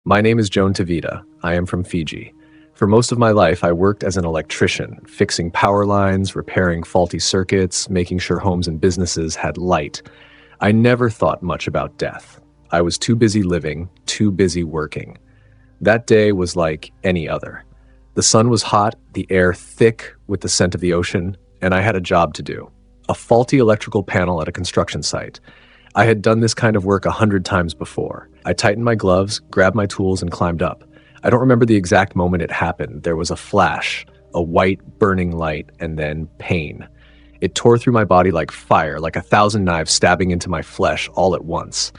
My name is Jone Tavita. I am from Fiji. For most of my life, I worked as an electrician, fixing power lines, repairing faulty circuits, making sure homes and businesses had light. I never thought much about death. I was too busy living, too busy working. That day was like any other. The sun was hot, the air thick with the scent of the ocean, and I had a job to do. A faulty electrical panel at a construction site. I had done this kind of work 100 times before. I tightened my gloves, grabbed my tools, and climbed up. I don't remember the exact moment it happened. There was a flash, a white, burning light, and then pain. It tore through my body like fire, like 1,000 knives stabbing into my flesh all at once.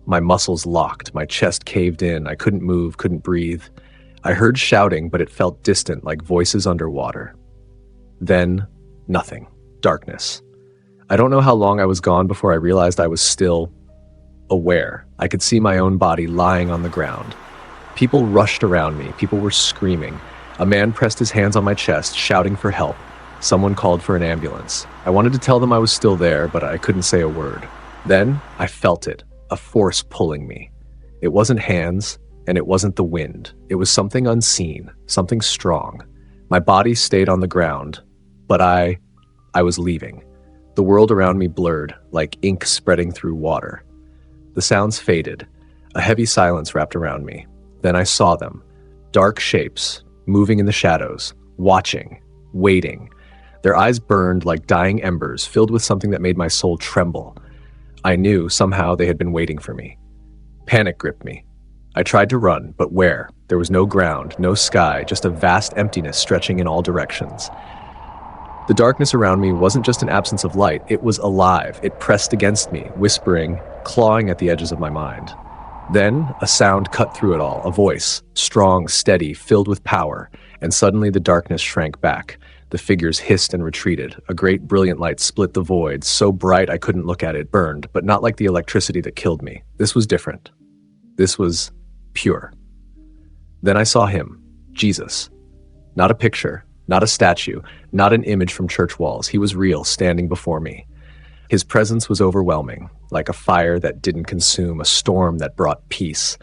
My muscles locked, my chest caved in, I couldn't move, couldn't breathe. I heard shouting, but it felt distant, like voices underwater. Then, nothing. Darkness. I don't know how long I was gone before I realized I was still aware. I could see my own body lying on the ground. People rushed around me. People were screaming. A man pressed his hands on my chest, shouting for help. Someone called for an ambulance. I wanted to tell them I was still there, but I couldn't say a word. Then I felt it, a force pulling me. It wasn't hands, and it wasn't the wind. It was something unseen, something strong. My body stayed on the ground, but I was leaving. The world around me blurred, like ink spreading through water. The sounds faded. A heavy silence wrapped around me. Then I saw them. Dark shapes, moving in the shadows, watching, waiting. Their eyes burned like dying embers, filled with something that made my soul tremble. I knew somehow they had been waiting for me. Panic gripped me. I tried to run, but where? There was no ground, no sky, just a vast emptiness stretching in all directions. The darkness around me wasn't just an absence of light, it was alive. It pressed against me, whispering, clawing at the edges of my mind. Then, a sound cut through it all, a voice, strong, steady, filled with power, and suddenly the darkness shrank back. The figures hissed and retreated. A great brilliant light split the void, so bright I couldn't look at it, burned, but not like the electricity that killed me. This was different. This was pure. Then I saw him, Jesus. Not a picture. Not a statue, not an image from church walls. He was real, standing before me. His presence was overwhelming, like a fire that didn't consume, a storm that brought peace.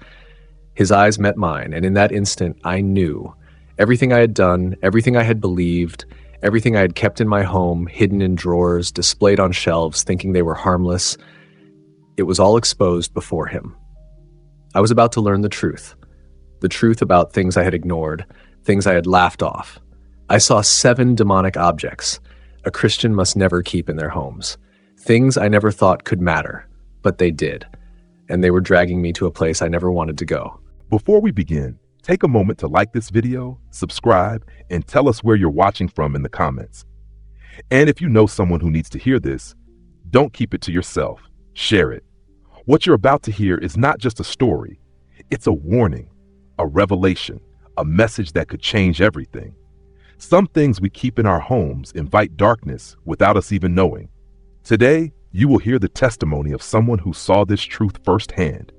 His eyes met mine, and in that instant, I knew. Everything I had done, everything I had believed, everything I had kept in my home, hidden in drawers, displayed on shelves, thinking they were harmless, it was all exposed before him. I was about to learn the truth about things I had ignored, things I had laughed off. I saw 7 demonic objects a Christian must never keep in their homes. Things I never thought could matter, but they did. And they were dragging me to a place I never wanted to go. Before we begin, take a moment to like this video, subscribe, and tell us where you're watching from in the comments. And if you know someone who needs to hear this, don't keep it to yourself. Share it. What you're about to hear is not just a story. It's a warning, a revelation, a message that could change everything. Some things we keep in our homes invite darkness without us even knowing. Today, you will hear the testimony of someone who saw this truth firsthand.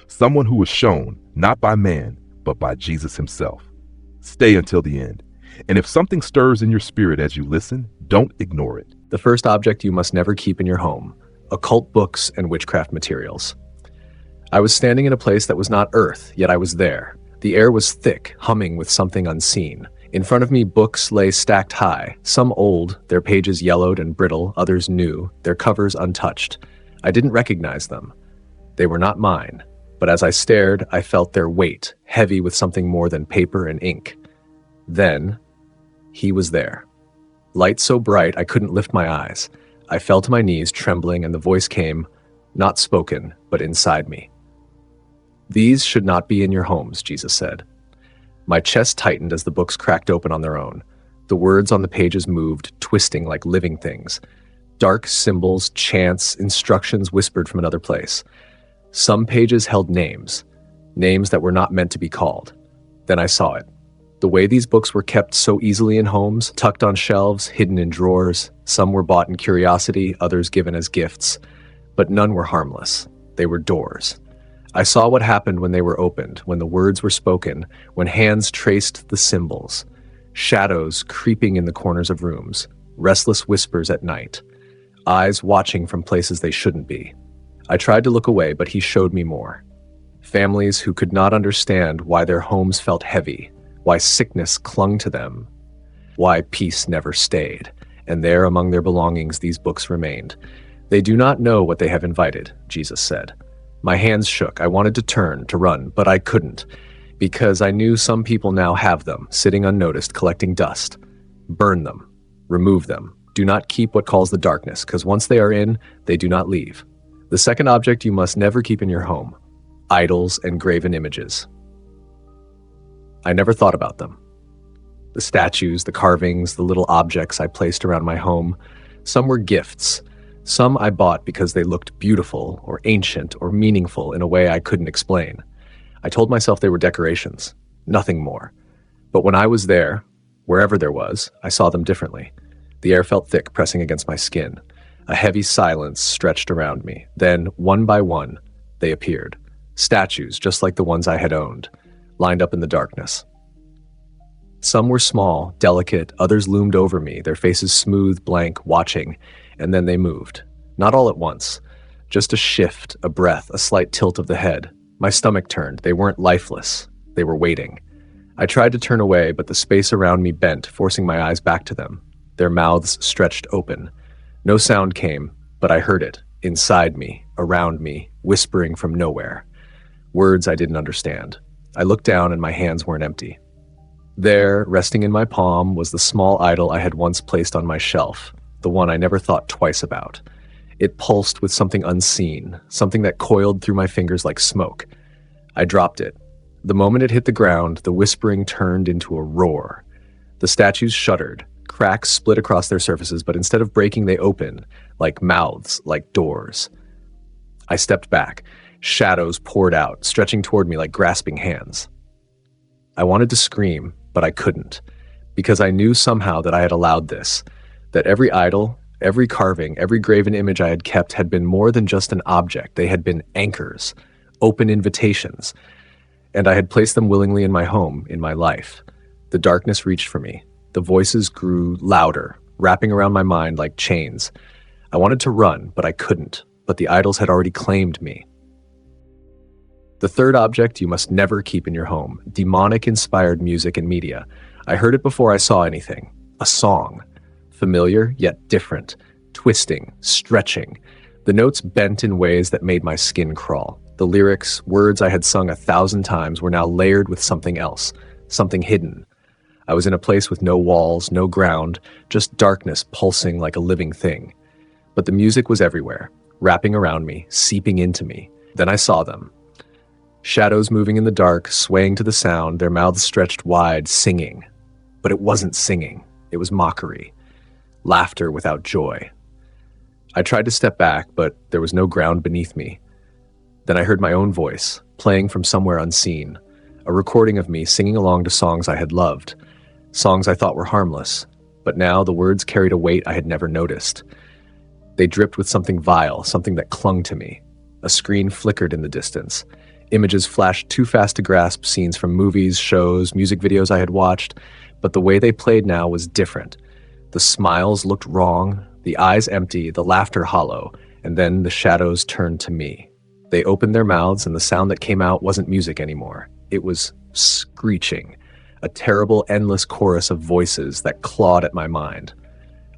Someone who was shown not by man, but by Jesus himself. Stay until the end. And if something stirs in your spirit as you listen, don't ignore it. The first object you must never keep in your home: occult books and witchcraft materials. I was standing in a place that was not earth, yet I was there. The air was thick, humming with something unseen. In front of me, books lay stacked high, some old, their pages yellowed and brittle, others new, their covers untouched. I didn't recognize them. They were not mine, but as I stared, I felt their weight, heavy with something more than paper and ink. Then, he was there. Light so bright I couldn't lift my eyes. I fell to my knees, trembling, and the voice came, not spoken, but inside me. "These should not be in your homes," Jesus said. My chest tightened as the books cracked open on their own. The words on the pages moved, twisting like living things. Dark symbols, chants, instructions whispered from another place. Some pages held names that were not meant to be called. Then I saw it. The way these books were kept so easily in homes, tucked on shelves, hidden in drawers. Some were bought in curiosity, others given as gifts. But none were harmless. They were doors. I saw what happened when they were opened, when the words were spoken, when hands traced the symbols. Shadows creeping in the corners of rooms, restless whispers at night. Eyes watching from places they shouldn't be. I tried to look away, but he showed me more. Families who could not understand why their homes felt heavy, why sickness clung to them, why peace never stayed. And there among their belongings these books remained. They do not know what they have invited, Jesus said. My hands shook. I wanted to turn, to run, but I couldn't, because I knew some people now have them, sitting unnoticed, collecting dust. Burn them. Remove them. Do not keep what calls the darkness, because once they are in, they do not leave. The second object you must never keep in your home: idols and graven images. I never thought about them. The statues, the carvings, the little objects I placed around my home, some were gifts. Some I bought because they looked beautiful or ancient or meaningful in a way I couldn't explain. I told myself they were decorations, nothing more. But when I was there, wherever there was, I saw them differently. The air felt thick, pressing against my skin. A heavy silence stretched around me. Then, one by one, they appeared. Statues, just like the ones I had owned, lined up in the darkness. Some were small, delicate, others loomed over me, their faces smooth, blank, watching, and then they moved. Not all at once. Just a shift, a breath, a slight tilt of the head. My stomach turned. They weren't lifeless. They were waiting. I tried to turn away, but the space around me bent, forcing my eyes back to them. Their mouths stretched open. No sound came, but I heard it, inside me, around me, whispering from nowhere. Words I didn't understand. I looked down and my hands weren't empty. There, resting in my palm, was the small idol I had once placed on my shelf, the one I never thought twice about. It pulsed with something unseen, something that coiled through my fingers like smoke. I dropped it. The moment it hit the ground, the whispering turned into a roar. The statues shuddered. Cracks split across their surfaces, but instead of breaking, they opened, like mouths, like doors. I stepped back. Shadows poured out, stretching toward me like grasping hands. I wanted to scream, but I couldn't, because I knew somehow that I had allowed this, that every idol, every carving, every graven image I had kept had been more than just an object. They had been anchors, open invitations, and I had placed them willingly in my home, in my life. The darkness reached for me. The voices grew louder, wrapping around my mind like chains. I wanted to run, but I couldn't, but the idols had already claimed me. The third object you must never keep in your home: demonic-inspired music and media. I heard it before I saw anything. A song. Familiar, yet different. Twisting, stretching. The notes bent in ways that made my skin crawl. The lyrics, words I had sung 1,000 times, were now layered with something else, something hidden. I was in a place with no walls, no ground, just darkness pulsing like a living thing. But the music was everywhere, wrapping around me, seeping into me. Then I saw them. Shadows moving in the dark, swaying to the sound, their mouths stretched wide, singing. But it wasn't singing. It was mockery. Laughter without joy. I tried to step back, but there was no ground beneath me. Then I heard my own voice, playing from somewhere unseen, a recording of me singing along to songs I had loved, songs I thought were harmless, but now the words carried a weight I had never noticed. They dripped with something vile, something that clung to me. A screen flickered in the distance. Images flashed too fast to grasp, scenes from movies, shows, music videos I had watched, but the way they played now was different. The smiles looked wrong, the eyes empty, the laughter hollow, and then the shadows turned to me. They opened their mouths, and the sound that came out wasn't music anymore. It was screeching, a terrible, endless chorus of voices that clawed at my mind.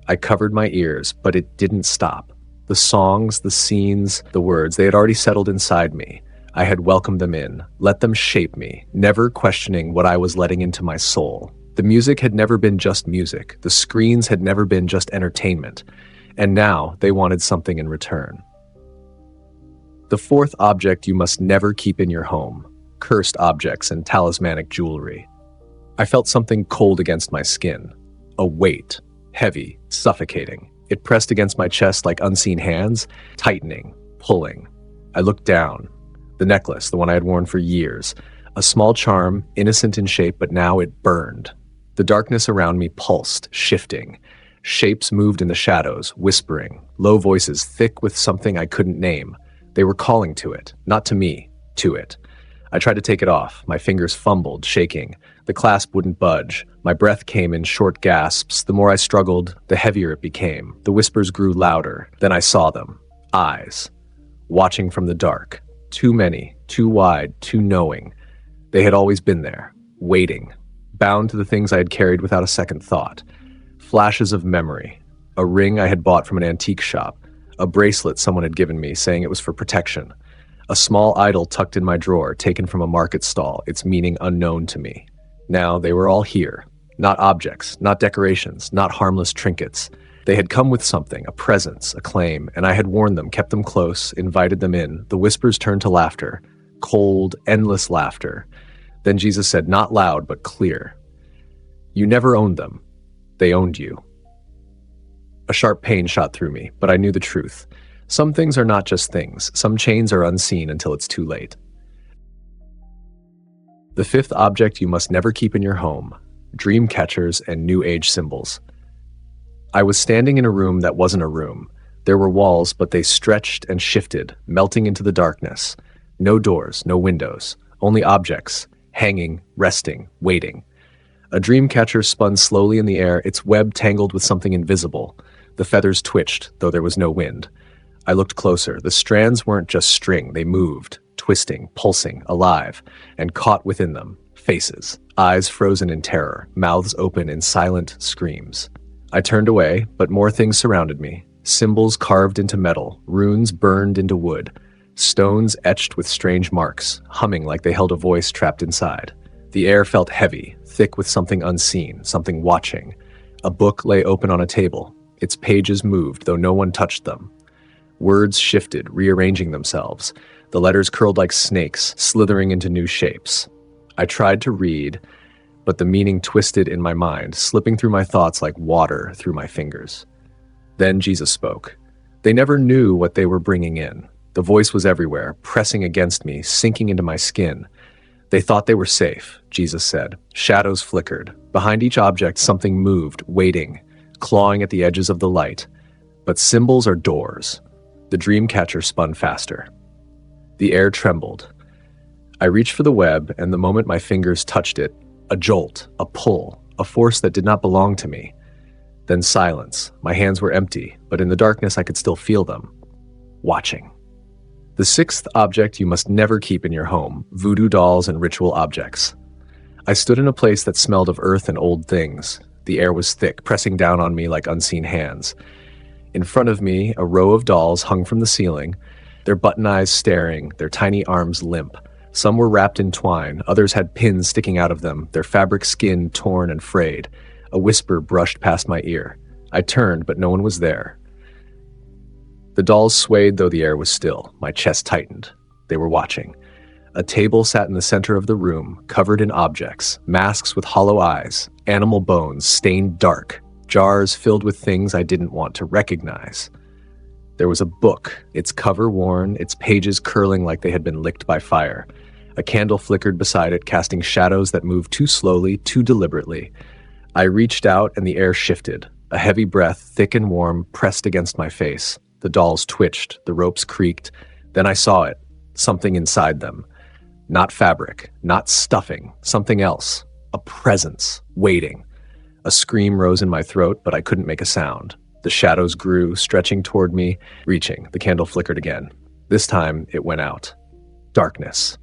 I covered my ears, but it didn't stop. The songs, the scenes, the words, they had already settled inside me. I had welcomed them in, let them shape me, never questioning what I was letting into my soul. The music had never been just music. The screens had never been just entertainment. And now they wanted something in return. The fourth object you must never keep in your home: cursed objects and talismanic jewelry. I felt something cold against my skin. A weight, heavy, suffocating. It pressed against my chest like unseen hands, tightening, pulling. I looked down. The necklace, the one I had worn for years. A small charm, innocent in shape, but now it burned. The darkness around me pulsed, shifting. Shapes moved in the shadows, whispering. Low voices, thick with something I couldn't name. They were calling to it, not to me, to it. I tried to take it off. My fingers fumbled, shaking. The clasp wouldn't budge. My breath came in short gasps. The more I struggled, the heavier it became. The whispers grew louder. Then I saw them. Eyes. Watching from the dark. Too many, too wide, too knowing. They had always been there, waiting, bound to the things I had carried without a second thought. Flashes of memory. A ring I had bought from an antique shop. A bracelet someone had given me, saying it was for protection. A small idol tucked in my drawer, taken from a market stall, its meaning unknown to me. Now they were all here. Not objects, not decorations, not harmless trinkets. They had come with something, a presence, a claim, and I had warned them, kept them close, invited them in. The whispers turned to laughter. Cold, endless laughter. Then Jesus said, not loud, but clear, "You never owned them. They owned you." A sharp pain shot through me, but I knew the truth. Some things are not just things. Some chains are unseen until it's too late. The fifth object you must never keep in your home: dream catchers and New Age symbols. I was standing in a room that wasn't a room. There were walls, but they stretched and shifted, melting into the darkness. No doors, no windows, only objects, hanging, resting, waiting. A dream catcher spun slowly in the air, its web tangled with something invisible. The feathers twitched, though there was no wind. I looked closer. The strands weren't just string, they moved, twisting, pulsing, alive, and caught within them faces, eyes frozen in terror, mouths open in silent screams. I turned away, but more things surrounded me. Symbols carved into metal, runes burned into wood, stones etched with strange marks, humming like they held a voice trapped inside. The air felt heavy, thick with something unseen, something watching. A book lay open on a table. Its pages moved, though no one touched them. Words shifted, rearranging themselves. The letters curled like snakes, slithering into new shapes. I tried to read, but the meaning twisted in my mind, slipping through my thoughts like water through my fingers. Then Jesus spoke. They never knew what they were bringing in. The voice was everywhere, pressing against me, sinking into my skin. They thought they were safe, Jesus said. Shadows flickered. Behind each object, something moved, waiting, clawing at the edges of the light. But symbols are doors. The dream catcher spun faster. The air trembled. I reached for the web, and the moment my fingers touched it, a jolt, a pull, a force that did not belong to me. Then silence. My hands were empty, but in the darkness I could still feel them. Watching. The sixth object you must never keep in your home: voodoo dolls and ritual objects. I stood in a place that smelled of earth and old things. The air was thick, pressing down on me like unseen hands. In front of me, a row of dolls hung from the ceiling, their button eyes staring, their tiny arms limp. Some were wrapped in twine, others had pins sticking out of them, their fabric skin torn and frayed. A whisper brushed past my ear. I turned, but no one was there. The dolls swayed, though the air was still. My chest tightened. They were watching. A table sat in the center of the room, covered in objects, masks with hollow eyes, animal bones stained dark, jars filled with things I didn't want to recognize. There was a book, its cover worn, its pages curling like they had been licked by fire. A candle flickered beside it, casting shadows that moved too slowly, too deliberately. I reached out and the air shifted. A heavy breath, thick and warm, pressed against my face. The dolls twitched, the ropes creaked. Then I saw it, something inside them. Not fabric, not stuffing, something else. A presence, waiting. A scream rose in my throat, but I couldn't make a sound. The shadows grew, stretching toward me, reaching. The candle flickered again. This time, it went out. Darkness.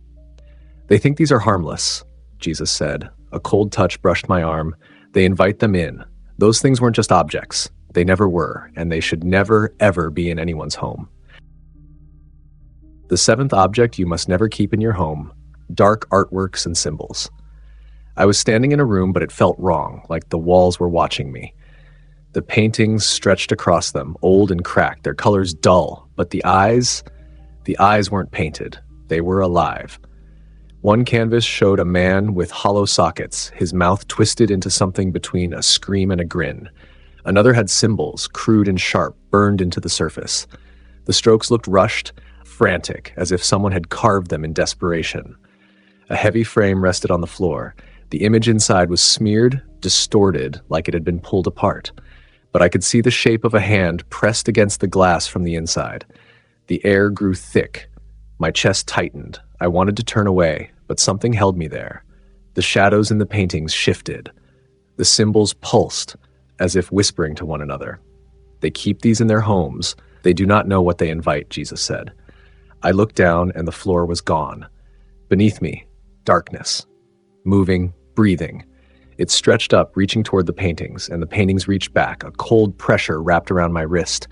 They think these are harmless, Jesus said. A cold touch brushed my arm. They invite them in. Those things weren't just objects. They never were, and they should never, ever be in anyone's home. The seventh object you must never keep in your home: dark artworks and symbols. I was standing in a room, but it felt wrong, like the walls were watching me. The paintings stretched across them, old and cracked, their colors dull, but the eyes weren't painted. They were alive. One canvas showed a man with hollow sockets, his mouth twisted into something between a scream and a grin. Another had symbols, crude and sharp, burned into the surface. The strokes looked rushed, frantic, as if someone had carved them in desperation. A heavy frame rested on the floor. The image inside was smeared, distorted, like it had been pulled apart. But I could see the shape of a hand pressed against the glass from the inside. The air grew thick. My chest tightened. I wanted to turn away, but something held me there. The shadows in the paintings shifted. The symbols pulsed, as if whispering to one another. They keep these in their homes. They do not know what they invite, Jesus said. I looked down and the floor was gone. Beneath me, darkness. Moving, breathing. It stretched up, reaching toward the paintings, and the paintings reached back, a cold pressure wrapped around my wrist.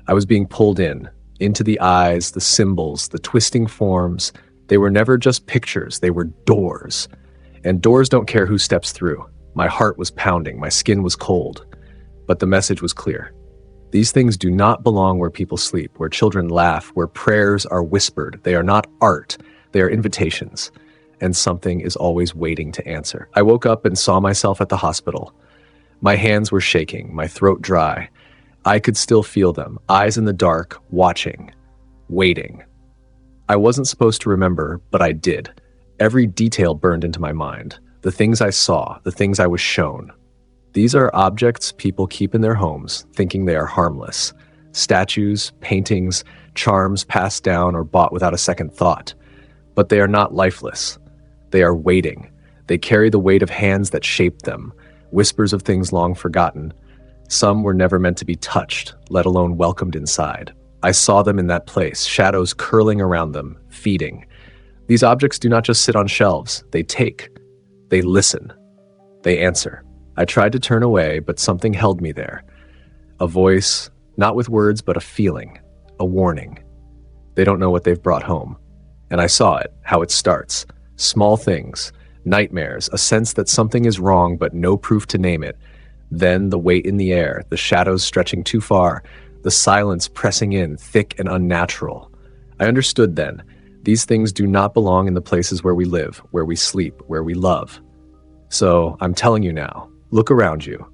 I was being pulled in, into the eyes, the symbols, the twisting forms. They were never just pictures, they were doors. And doors don't care who steps through. My heart was pounding, my skin was cold. But the message was clear. These things do not belong where people sleep, where children laugh, where prayers are whispered. They are not art, they are invitations. And something is always waiting to answer. I woke up and saw myself at the hospital. My hands were shaking, my throat dry. I could still feel them, eyes in the dark, watching, waiting. I wasn't supposed to remember, but I did. Every detail burned into my mind. The things I saw, the things I was shown. These are objects people keep in their homes, thinking they are harmless. Statues, paintings, charms passed down or bought without a second thought. But they are not lifeless. They are waiting. They carry the weight of hands that shaped them, whispers of things long forgotten. Some were never meant to be touched, let alone welcomed inside. I saw them in that place, shadows curling around them, feeding. These objects do not just sit on shelves. They take. They listen. They answer. I tried to turn away, but something held me there. A voice, not with words, but a feeling, a warning. They don't know what they've brought home. And I saw it, how it starts. Small things, nightmares, a sense that something is wrong, but no proof to name it. Then the weight in the air, the shadows stretching too far, the silence pressing in, thick and unnatural. I understood then. These things do not belong in the places where we live, where we sleep, where we love. So I'm telling you now, look around you.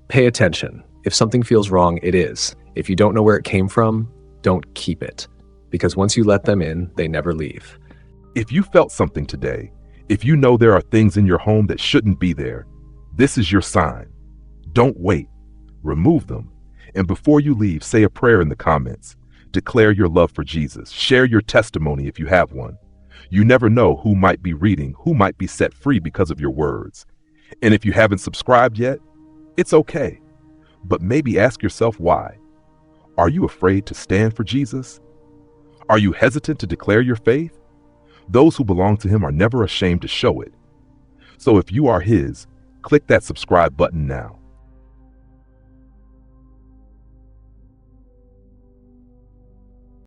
Pay attention. If something feels wrong, it is. If you don't know where it came from, don't keep it. Because once you let them in, they never leave. If you felt something today, if you know there are things in your home that shouldn't be there, this is your sign. Don't wait. Remove them. And before you leave, say a prayer in the comments. Declare your love for Jesus. Share your testimony if you have one. You never know who might be reading, who might be set free because of your words. And if you haven't subscribed yet, it's okay. But maybe ask yourself why. Are you afraid to stand for Jesus? Are you hesitant to declare your faith? Those who belong to him are never ashamed to show it. So if you are his, click that subscribe button now.